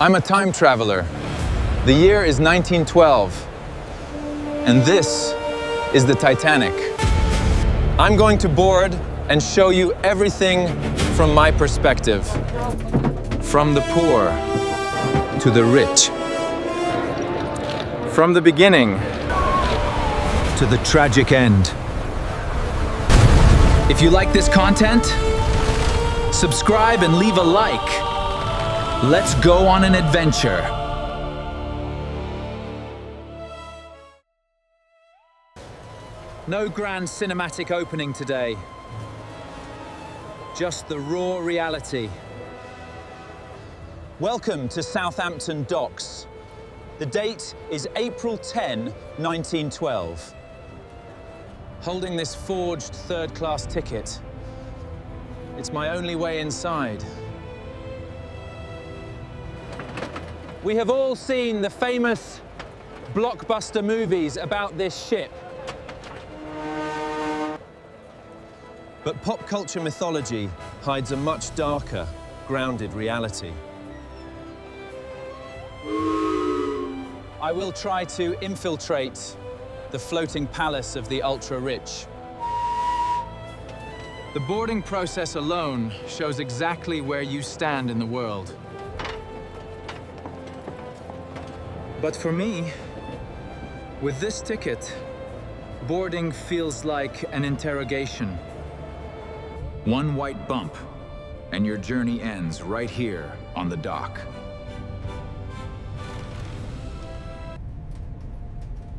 I'm a time traveler. The year is 1912, and this is the Titanic. I'm going to board and show you everything from my perspective. From the poor to the rich. From the beginning to the tragic end. If you like this content, subscribe and leave a like. Let's go on an adventure. No grand cinematic opening today. Just the raw reality. Welcome to Southampton Docks. The date is April 10, 1912. Holding this forged third-class ticket, it's my only way inside. We have all seen the famous blockbuster movies about this ship. But pop culture mythology hides a much darker, grounded reality. I will try to infiltrate the floating palace of the ultra-rich. The boarding process alone shows exactly where you stand in the world. But for me, with this ticket, boarding feels like an interrogation. One white bump, and your journey ends right here on the dock.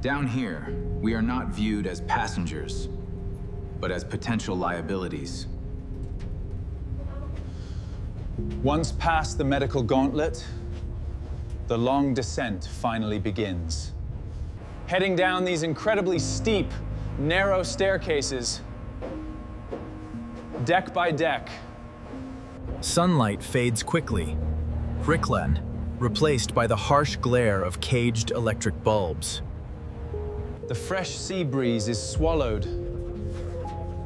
Down here, we are not viewed as passengers, but as potential liabilities. Once past the medical gauntlet, the long descent finally begins. Heading down these incredibly steep, narrow staircases, deck by deck. Sunlight fades quickly. Brickland, replaced by the harsh glare of caged electric bulbs. The fresh sea breeze is swallowed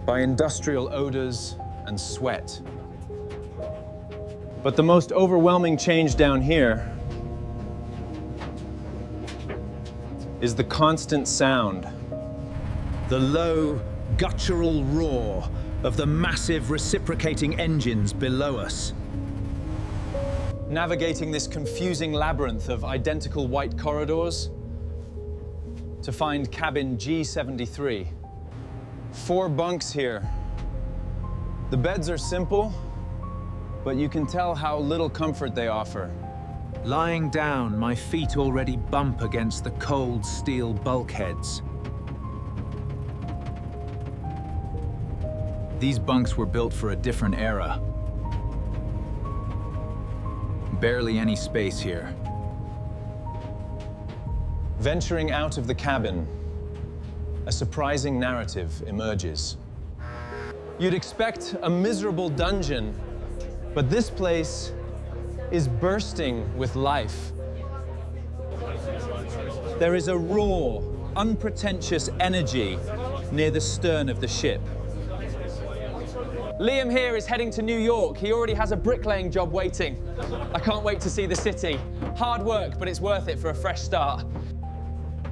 by industrial odors and sweat. But the most overwhelming change down here is the constant sound. The low, guttural roar of the massive reciprocating engines below us. Navigating this confusing labyrinth of identical white corridors to find cabin G73. 4 bunks here. The beds are simple, but you can tell how little comfort they offer. Lying down, my feet already bump against the cold steel bulkheads. These bunks were built for a different era. Barely any space here. Venturing out of the cabin, a surprising narrative emerges. You'd expect a miserable dungeon, but this place is bursting with life. There is a raw, unpretentious energy near the stern of the ship. Liam here is heading to New York. He already has a bricklaying job waiting. I can't wait to see the city. Hard work, but it's worth it for a fresh start.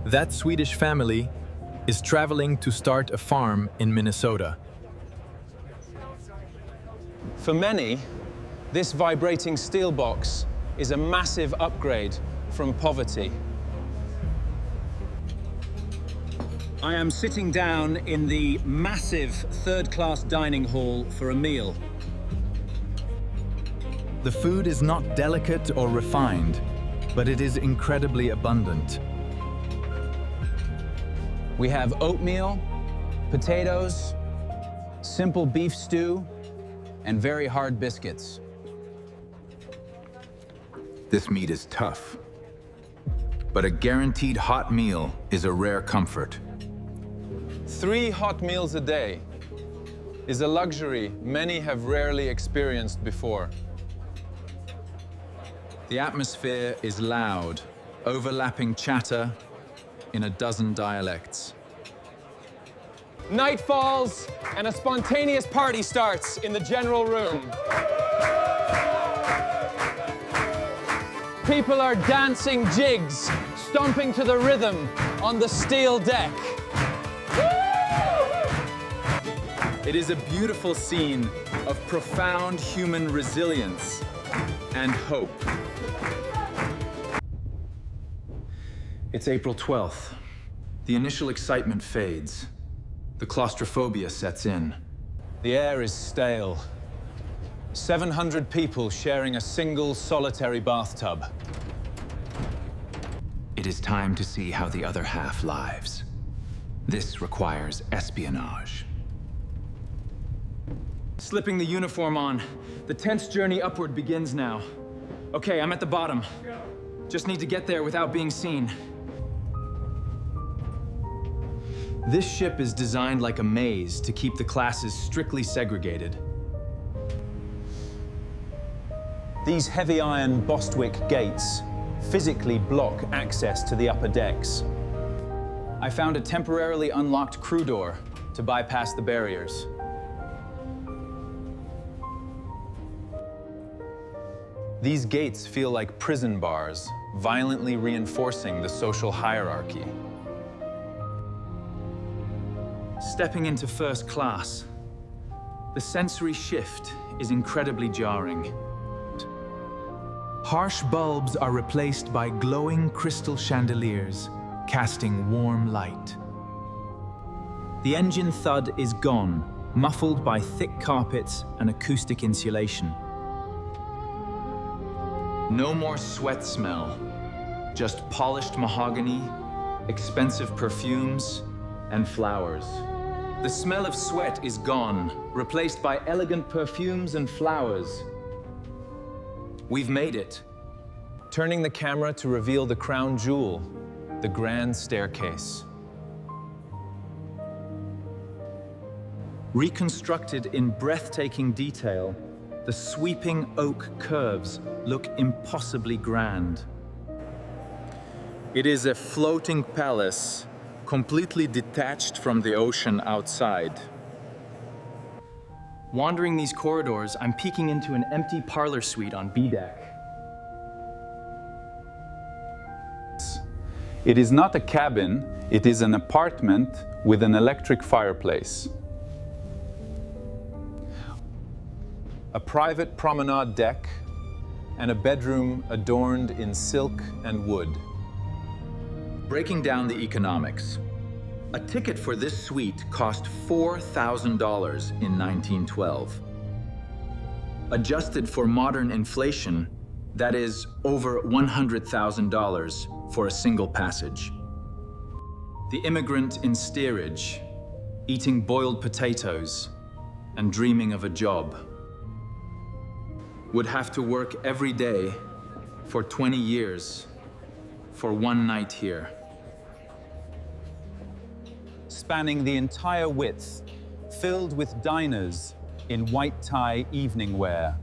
That Swedish family is traveling to start a farm in Minnesota. For many, this vibrating steel box is a massive upgrade from poverty. I am sitting down in the massive third-class dining hall for a meal. The food is not delicate or refined, but it is incredibly abundant. We have oatmeal, potatoes, simple beef stew, and very hard biscuits. This meat is tough, but a guaranteed hot meal is a rare comfort. 3 hot meals a day is a luxury many have rarely experienced before. The atmosphere is loud, overlapping chatter in a dozen dialects. Night falls and a spontaneous party starts in the general room. People are dancing jigs, stomping to the rhythm on the steel deck. It is a beautiful scene of profound human resilience and hope. It's April 12th. The initial excitement fades. The claustrophobia sets in. The air is stale. 700 people sharing a single solitary bathtub. It is time to see how the other half lives. This requires espionage. Slipping the uniform on. The tense journey upward begins now. Okay, I'm at the bottom. Just need to get there without being seen. This ship is designed like a maze to keep the classes strictly segregated. These heavy iron Bostwick gates physically block access to the upper decks. I found a temporarily unlocked crew door to bypass the barriers. These gates feel like prison bars, violently reinforcing the social hierarchy. Stepping into first class, the sensory shift is incredibly jarring. Harsh bulbs are replaced by glowing crystal chandeliers, casting warm light. The engine thud is gone, muffled by thick carpets and acoustic insulation. No more sweat smell, just polished mahogany, expensive perfumes, and flowers. The smell of sweat is gone, replaced by elegant perfumes and flowers. We've made it. Turning the camera to reveal the crown jewel, the grand staircase. Reconstructed in breathtaking detail, the sweeping oak curves look impossibly grand. It is a floating palace, completely detached from the ocean outside. Wandering these corridors, I'm peeking into an empty parlor suite on B deck. It is not a cabin, it is an apartment with an electric fireplace. A private promenade deck and a bedroom adorned in silk and wood. Breaking down the economics. A ticket for this suite cost $4,000 in 1912. Adjusted for modern inflation, that is over $100,000 for a single passage. The immigrant in steerage, eating boiled potatoes and dreaming of a job, would have to work every day for 20 years for one night here. Spanning the entire width, filled with diners in white tie evening wear.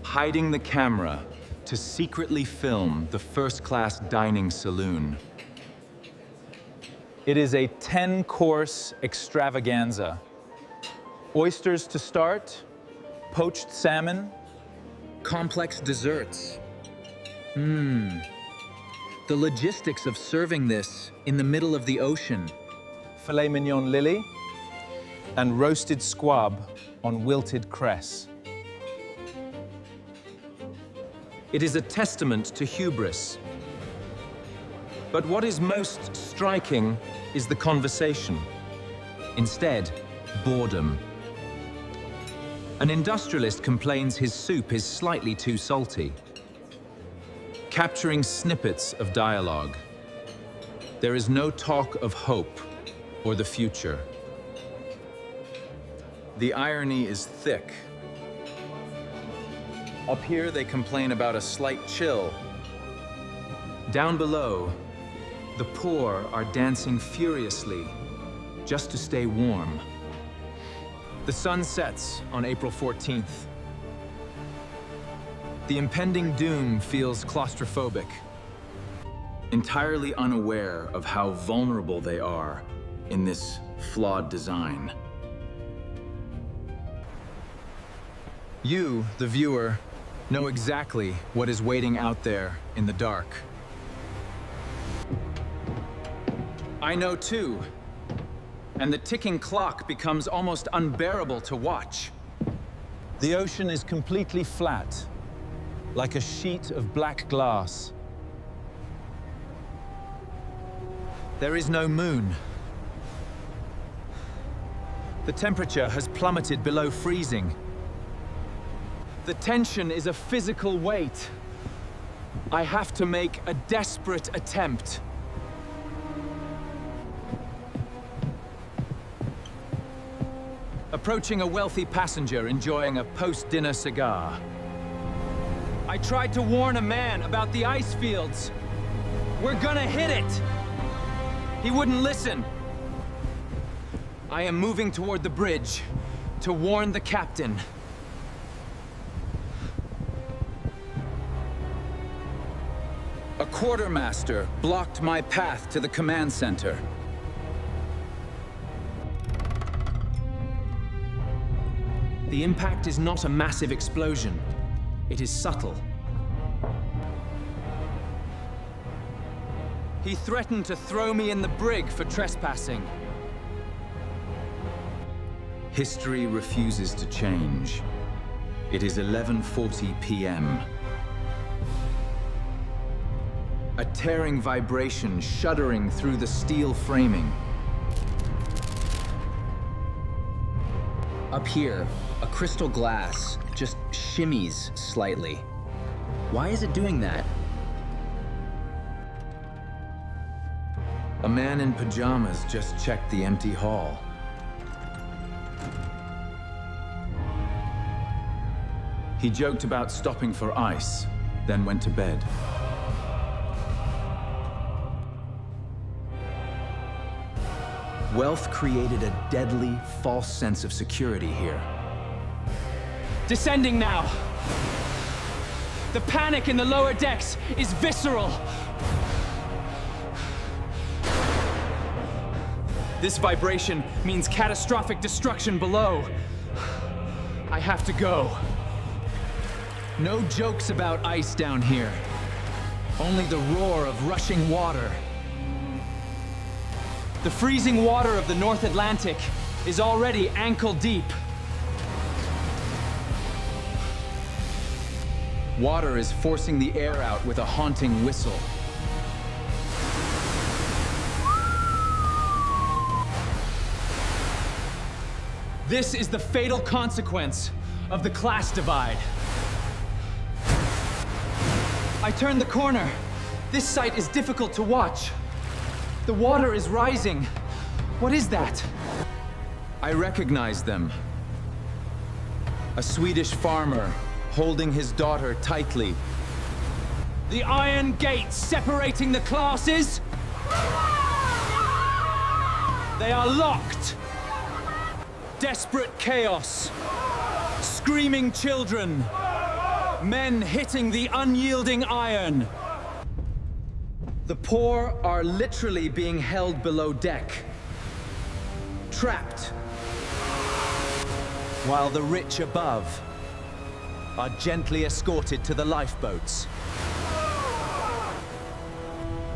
Hiding the camera to secretly film the first-class dining saloon. It is a 10-course extravaganza. Oysters to start, poached salmon, complex desserts. The logistics of serving this in the middle of the ocean. filet mignon lily, and roasted squab on wilted cress. It is a testament to hubris. But what is most striking is the conversation. Instead, boredom. An industrialist complains his soup is slightly too salty. Capturing snippets of dialogue. There is no talk of hope or the future. The irony is thick. Up here, they complain about a slight chill. Down below, the poor are dancing furiously just to stay warm. The sun sets on April 14th. The impending doom feels claustrophobic, entirely unaware of how vulnerable they are in this flawed design. You, the viewer, know exactly what is waiting out there in the dark. I know too. And the ticking clock becomes almost unbearable to watch. The ocean is completely flat, like a sheet of black glass. There is no moon. The temperature has plummeted below freezing. The tension is a physical weight. I have to make a desperate attempt. Approaching a wealthy passenger enjoying a post-dinner cigar. I tried to warn a man about the ice fields. We're gonna hit it! He wouldn't listen. I am moving toward the bridge to warn the captain. A quartermaster blocked my path to the command center. The impact is not a massive explosion. It is subtle. He threatened to throw me in the brig for trespassing. History refuses to change. It is 11:40 p.m. A tearing vibration shuddering through the steel framing. Up here, a crystal glass just shimmies slightly. Why is it doing that? A man in pajamas just checked the empty hall. He joked about stopping for ice, then went to bed. Wealth created a deadly, false sense of security here. Descending now! The panic in the lower decks is visceral! This vibration means catastrophic destruction below. I have to go. No jokes about ice down here. Only the roar of rushing water. The freezing water of the North Atlantic is already ankle deep. Water is forcing the air out with a haunting whistle. This is the fatal consequence of the class divide. I turned the corner. This sight is difficult to watch. The water is rising. What is that? I recognize them. A Swedish farmer holding his daughter tightly. The iron gates separating the classes? They are locked. Desperate chaos. Screaming children. Men hitting the unyielding iron. The poor are literally being held below deck. Trapped. While the rich above are gently escorted to the lifeboats.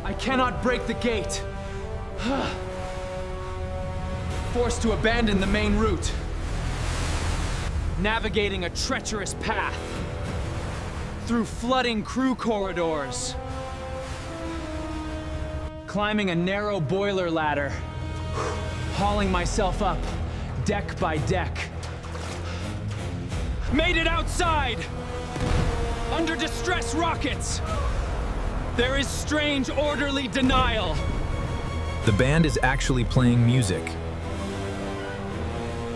I cannot break the gate. Forced to abandon the main route. Navigating a treacherous path. Through flooding crew corridors. Climbing a narrow boiler ladder. Hauling myself up, deck by deck. Made it outside! Under distress rockets! There is strange orderly denial. The band is actually playing music.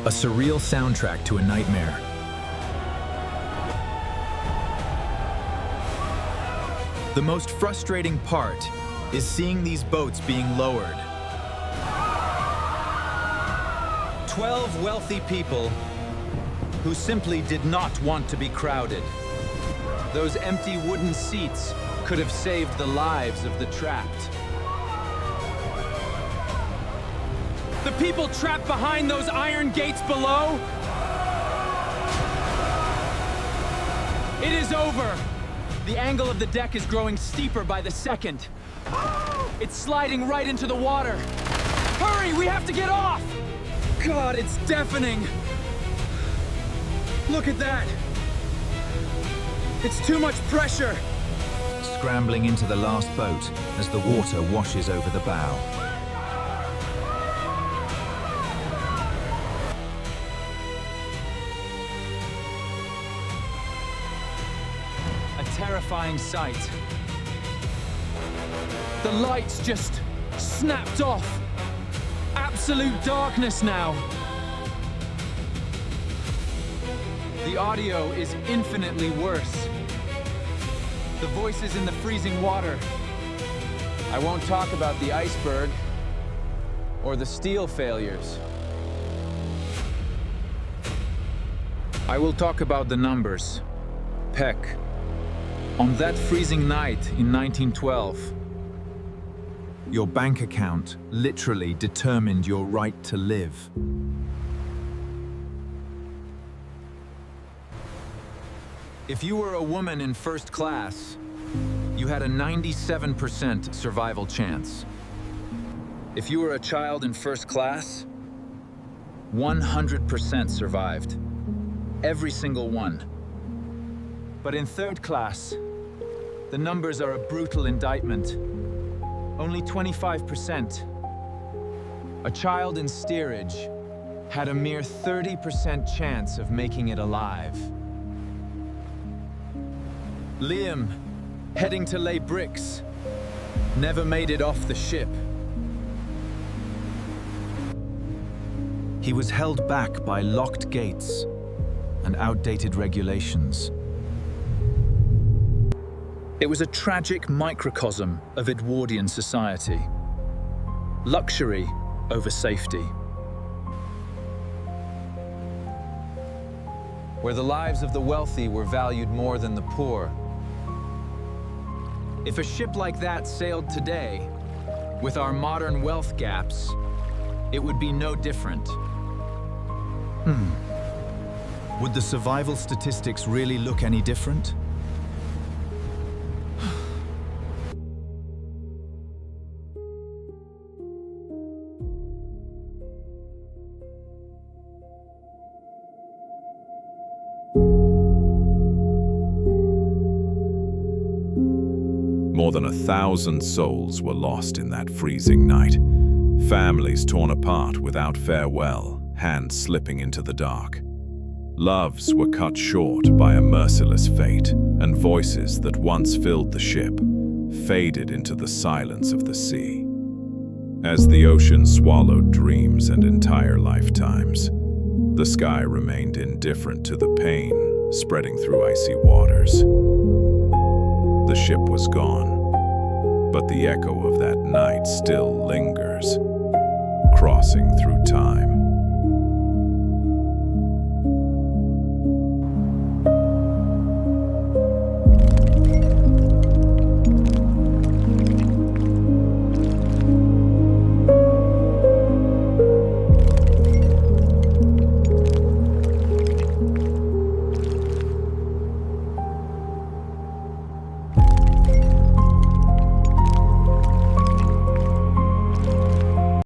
A surreal soundtrack to a nightmare. The most frustrating part is seeing these boats being lowered. 12 wealthy people who simply did not want to be crowded. Those empty wooden seats could have saved the lives of the trapped. The people trapped behind those iron gates below It is over! The angle of the deck is growing steeper by the second. It's sliding right into the water. Hurry, we have to get off! God, it's deafening. Look at that. It's too much pressure. Scrambling into the last boat as the water washes over the bow. A terrifying sight. The lights just snapped off. Absolute darkness now. The audio is infinitely worse. The voices in the freezing water. I won't talk about the iceberg or the steel failures. I will talk about the numbers. Peck. On that freezing night in 1912, Your bank account literally determined your right to live. If you were a woman in first class, you had a 97% survival chance. If you were a child in first class, 100% survived. Every single one. But in third class, the numbers are a brutal indictment. Only 25%. A child in steerage had a mere 30% chance of making it alive. Liam, heading to lay bricks, never made it off the ship. He was held back by locked gates and outdated regulations. It was a tragic microcosm of Edwardian society. Luxury over safety. Where the lives of the wealthy were valued more than the poor. If a ship like that sailed today, with our modern wealth gaps, it would be no different. Would the survival statistics really look any different? More than 1,000 souls were lost in that freezing night. Families torn apart without farewell, hands slipping into the dark. Loves were cut short by a merciless fate, and voices that once filled the ship faded into the silence of the sea. As the ocean swallowed dreams and entire lifetimes, the sky remained indifferent to the pain spreading through icy waters. The ship was gone, but the echo of that night still lingers, crossing through time.